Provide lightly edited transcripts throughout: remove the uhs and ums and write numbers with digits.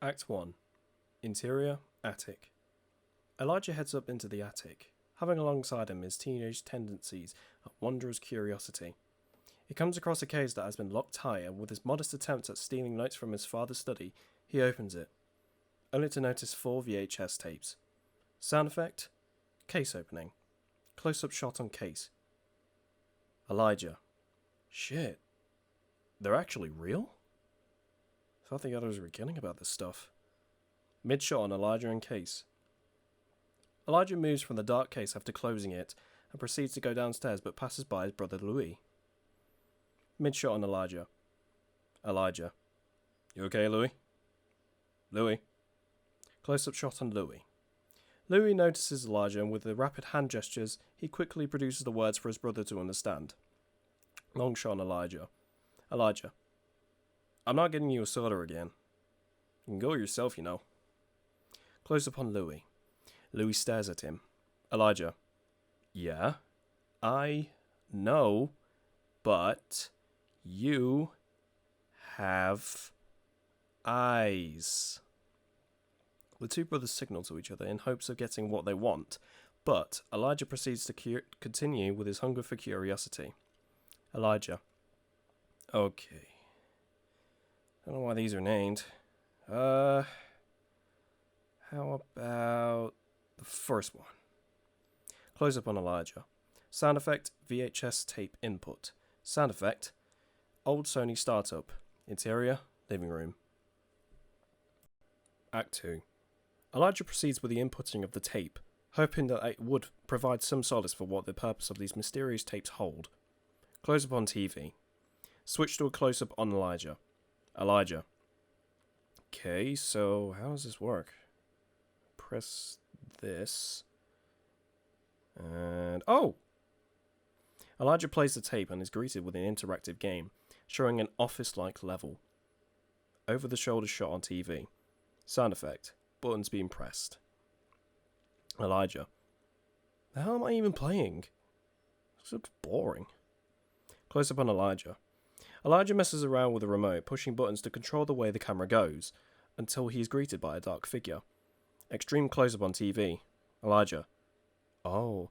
Act 1. Interior, attic. Elijah heads up into the attic, having alongside him his teenage tendencies and wondrous curiosity. He comes across a case that has been locked high, and with his modest attempts at stealing notes from his father's study, he opens it, only to notice 4 VHS tapes. Sound effect? Case opening. Close-up shot on case. Elijah. Shit. They're actually real? Thought the others were kidding about this stuff. Mid-shot on Elijah and case. Elijah moves from the dark case after closing it and proceeds to go downstairs but passes by his brother Louis. Mid-shot on Elijah. Elijah. You okay, Louis? Louis. Close-up shot on Louis. Louis notices Elijah, and with the rapid hand gestures, he quickly produces the words for his brother to understand. Long shot on Elijah. Elijah. I'm not getting you a soda again. You can go yourself, you know. Close up on Louis. Louis stares at him. Elijah. Yeah, I know, but you have eyes. The two brothers signal to each other in hopes of getting what they want, but Elijah proceeds to continue with his hunger for curiosity. Elijah. Okay. I don't know why these are named. How about the first one? Close up on Elijah. Sound effect, VHS tape input. Sound effect, old Sony startup. Interior, living room. Act 2. Elijah proceeds with the inputting of the tape, hoping that it would provide some solace for what the purpose of these mysterious tapes hold. Close up on TV. Switch to a close-up on Elijah. Elijah. Okay, so how does this work? Press this. And... oh! Elijah plays the tape and is greeted with an interactive game, showing an office-like level. Over-the-shoulder shot on TV. Sound effect. Buttons being pressed. Elijah. The hell am I even playing? This looks boring. Close up on Elijah. Elijah messes around with the remote, pushing buttons to control the way the camera goes, until he is greeted by a dark figure. Extreme close-up on TV. Elijah. Oh,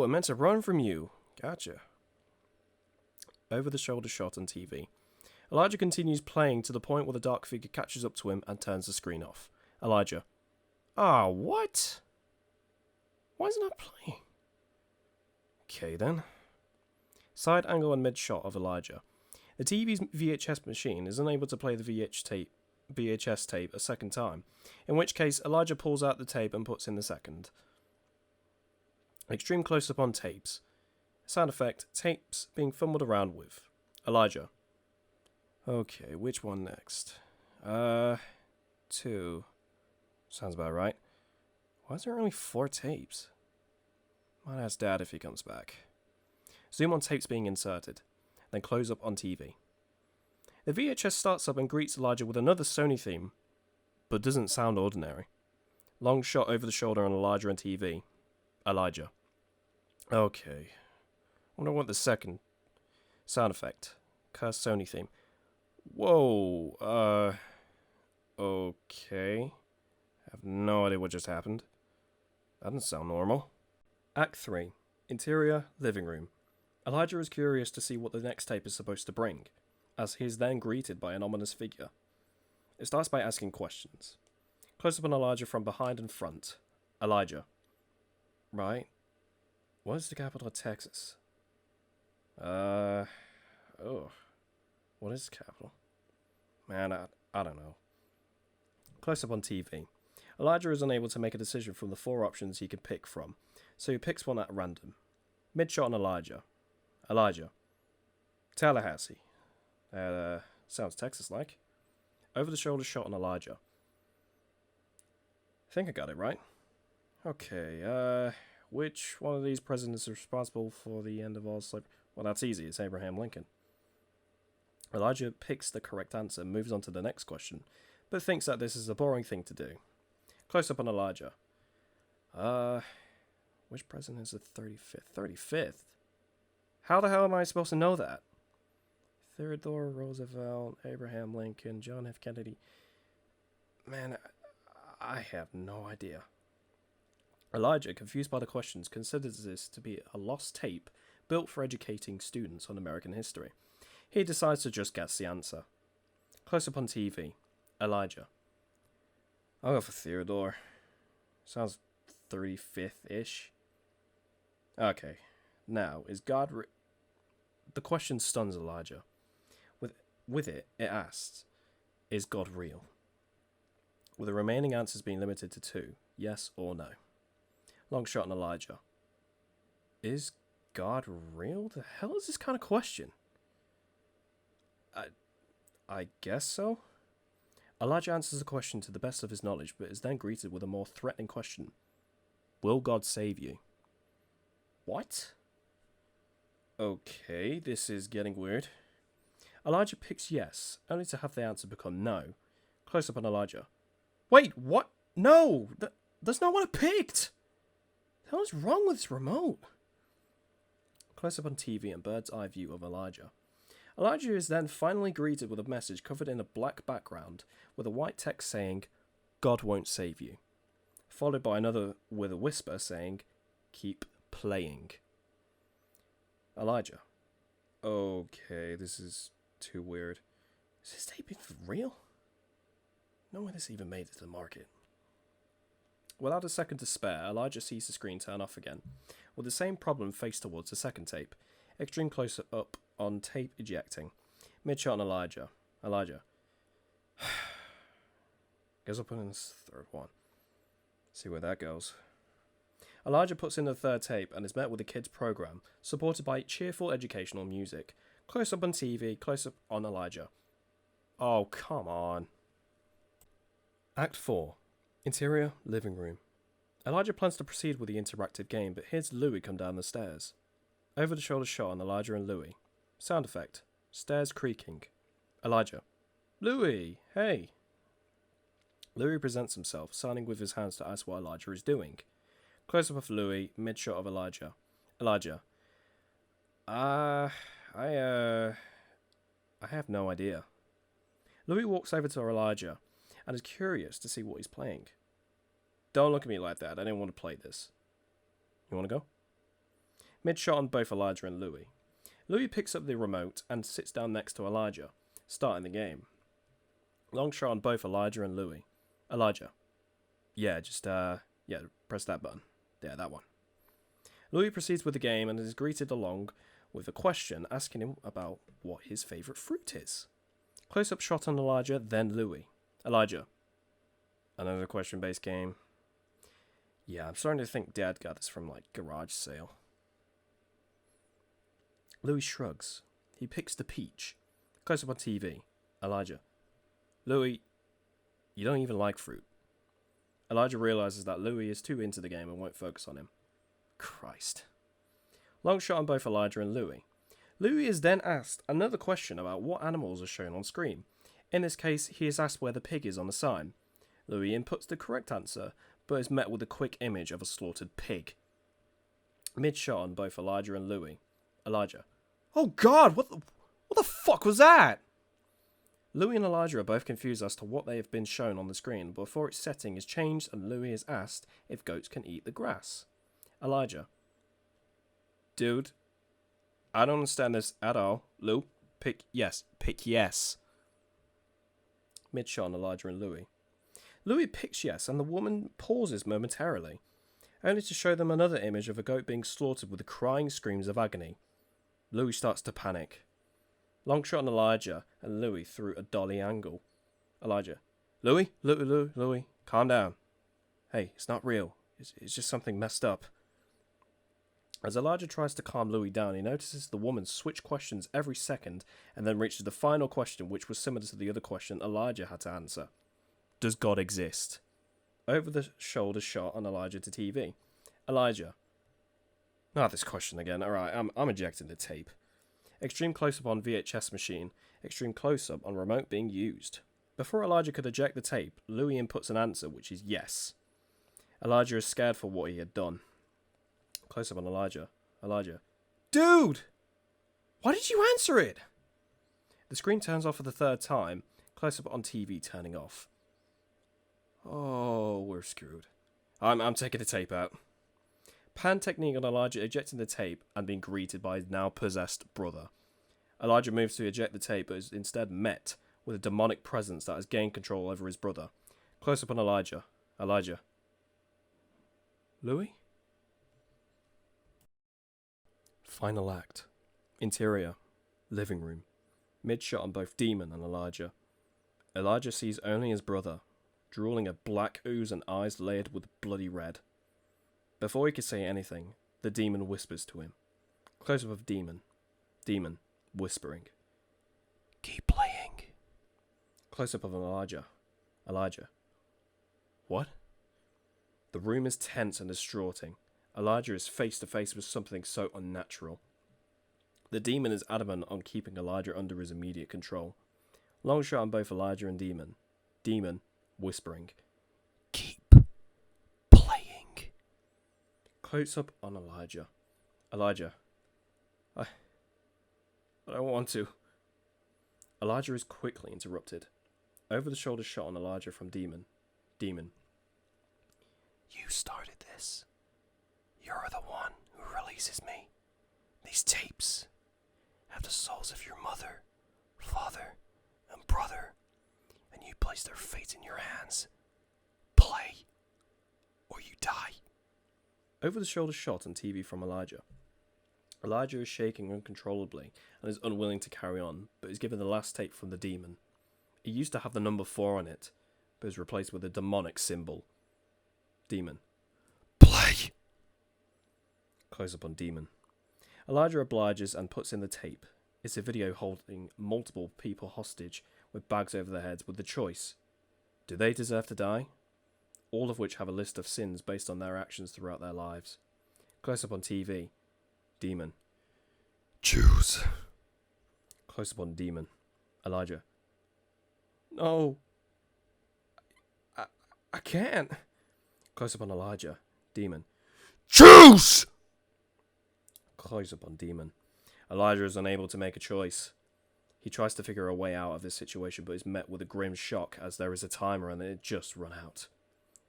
it meant to run from you. Gotcha. Over-the-shoulder shot on TV. Elijah continues playing to the point where the dark figure catches up to him and turns the screen off. Elijah. What? Why is it not playing? Okay then. Side angle and mid shot of Elijah. The TV's VHS machine is unable to play the VHS tape a second time, in which case Elijah pulls out the tape and puts in the second. Extreme close-up on tapes. Sound effect, tapes being fumbled around with. Elijah. Okay, which one next? 2. Sounds about right. Why is there only 4 tapes? Might ask Dad if he comes back. Zoom on tapes being inserted, then close up on TV. The VHS starts up and greets Elijah with another Sony theme, but doesn't sound ordinary. Long shot over the shoulder on Elijah and TV. Elijah. Okay. Wonder what the second sound effect. Cursed Sony theme. Whoa, okay. I have no idea what just happened. That doesn't sound normal. Act 3. Interior, living room. Elijah is curious to see what the next tape is supposed to bring, as he is then greeted by an ominous figure. It starts by asking questions. Close up on Elijah from behind and front. Elijah. Right. What is the capital of Texas? What is the capital? Man, I don't know. Close up on TV. Elijah is unable to make a decision from the 4 options he can pick from, so he picks one at random. Mid shot on Elijah. Elijah. Tallahassee. Sounds Texas-like. Over-the-shoulder shot on Elijah. I think I got it right. Okay, which one of these presidents is responsible for the end of all slavery? Well, that's easy. It's Abraham Lincoln. Elijah picks the correct answer and moves on to the next question, but thinks that this is a boring thing to do. Close up on Elijah. Which president is the 35th? 35th? How the hell am I supposed to know that? Theodore Roosevelt, Abraham Lincoln, John F. Kennedy. Man, I have no idea. Elijah, confused by the questions, considers this to be a lost tape built for educating students on American history. He decides to just guess the answer. Close up on TV. Elijah. I'll go for Theodore. Sounds 35th-ish. Okay. Now, is God... The question stuns Elijah. With it asks, is God real? With the remaining answers being limited to 2, yes or no. Long shot on Elijah. Is God real? The hell is this kind of question? I guess so. Elijah answers the question to the best of his knowledge, but is then greeted with a more threatening question. Will God save you? What? Okay, this is getting weird. Elijah picks yes, only to have the answer become no. Close up on Elijah. Wait, what? No! That's not what I picked! The hell is wrong with this remote? Close up on TV and bird's eye view of Elijah. Elijah is then finally greeted with a message covered in a black background with a white text saying, God won't save you. Followed by another with a whisper saying, keep playing. Elijah. Okay, this is too weird. Is this tape even for real? No way this even made it to the market. Without a second to spare, Elijah sees the screen turn off again, with the same problem faced towards the second tape. Extreme close-up on tape ejecting. Mid-shot on Elijah. Elijah. Goes up on his third one. See where that goes. Elijah puts in the third tape and is met with a kids' program, supported by cheerful educational music. Close-up on TV, close-up on Elijah. Oh, come on. Act 4. Interior, living room. Elijah plans to proceed with the interactive game, but hears Louis come down the stairs. Over-the-shoulder shot on Elijah and Louis. Sound effect. Stairs creaking. Elijah. Louis, hey. Louis presents himself, signing with his hands to ask what Elijah is doing. Close-up of Louis, mid-shot of Elijah. Elijah. I have no idea. Louis walks over to Elijah and is curious to see what he's playing. Don't look at me like that. I didn't want to play this. You want to go? Mid-shot on both Elijah and Louis. Louis picks up the remote and sits down next to Elijah, starting the game. Long shot on both Elijah and Louis. Elijah. Yeah, press that button. Yeah, that one. Louis proceeds with the game and is greeted along with a question asking him about what his favourite fruit is. Close-up shot on Elijah, then Louis. Elijah. Another question-based game. Yeah, I'm starting to think Dad got this from, garage sale. Louis shrugs. He picks the peach. Close-up on TV. Elijah. Louis, you don't even like fruit. Elijah realises that Louis is too into the game and won't focus on him. Christ. Long shot on both Elijah and Louis. Louis is then asked another question about what animals are shown on screen. In this case, he is asked where the pig is on the sign. Louis inputs the correct answer, but is met with a quick image of a slaughtered pig. Mid-shot on both Elijah and Louis. Elijah. Oh God, what the fuck was that? Louis and Elijah are both confused as to what they have been shown on the screen before its setting is changed and Louis is asked if goats can eat the grass. Elijah. Dude, I don't understand this at all. Lou, pick yes. Pick yes. Mid-shot on Elijah and Louis. Louis picks yes and the woman pauses momentarily, only to show them another image of a goat being slaughtered with the crying screams of agony. Louis starts to panic. Long shot on Elijah and Louis through a dolly angle. Elijah. Louis, calm down. Hey, it's not real. It's just something messed up. As Elijah tries to calm Louis down, he notices the woman switch questions every second and then reaches the final question, which was similar to the other question Elijah had to answer. Does God exist? Over the shoulder shot on Elijah to TV. Elijah. This question again. Alright, I'm ejecting the tape. Extreme close-up on VHS machine. Extreme close-up on remote being used. Before Elijah could eject the tape, Louis inputs an answer, which is yes. Elijah is scared for what he had done. Close-up on Elijah. Elijah. Dude! Why did you answer it? The screen turns off for the third time. Close-up on TV turning off. Oh, we're screwed. I'm taking the tape out. Pan technique on Elijah ejecting the tape and being greeted by his now possessed brother. Elijah moves to eject the tape but is instead met with a demonic presence that has gained control over his brother. Close up on Elijah. Elijah. Louis? Final act. Interior. Living room. Mid-shot on both Demon and Elijah. Elijah sees only his brother, drooling a black ooze and eyes layered with bloody red. Before he could say anything, the demon whispers to him. Close-up of Demon. Demon, whispering. Keep playing. Close-up of Elijah. Elijah. What? The room is tense and distraughting. Elijah is face to face with something so unnatural. The demon is adamant on keeping Elijah under his immediate control. Long shot on both Elijah and Demon. Demon, whispering. Keep playing. Close up on Elijah. Elijah. I don't want to. Elijah is quickly interrupted. Over the shoulder shot on Elijah from Demon. Demon. You started this. You're the one who releases me. These tapes have the souls of your mother, father, and brother, and you place their fates in your hands. Play, or you die. Over the shoulder shot on TV from Elijah. Elijah is shaking uncontrollably and is unwilling to carry on, but is given the last tape from the demon. It used to have the number 4 on it, but is replaced with a demonic symbol. Demon. Play! Close up on Demon. Elijah obliges and puts in the tape. It's a video holding multiple people hostage with bags over their heads with the choice. Do they deserve to die? All of which have a list of sins based on their actions throughout their lives. Close up on TV. Demon. Choose. Close up on Demon. Elijah. No. I can't. Close up on Elijah. Demon. Choose! Close up on Demon. Elijah is unable to make a choice. He tries to figure a way out of this situation but is met with a grim shock as there is a timer and it had just run out.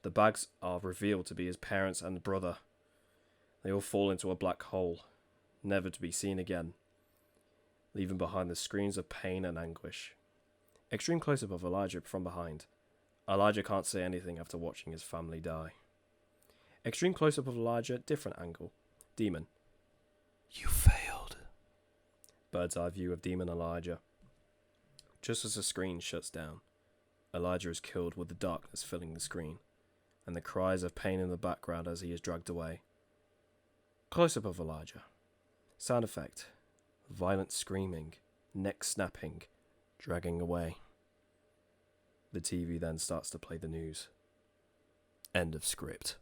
The bags are revealed to be his parents and brother. They all fall into a black hole, never to be seen again, leaving behind the screams of pain and anguish. Extreme close-up of Elijah from behind. Elijah can't say anything after watching his family die. Extreme close-up of Elijah, different angle. Demon. You failed. Bird's eye view of Demon Elijah. Just as the screen shuts down, Elijah is killed with the darkness filling the screen, and the cries of pain in the background as he is dragged away. Close-up of Elijah. Sound effect. Violent screaming, neck snapping, dragging away. The TV then starts to play the news. End of script.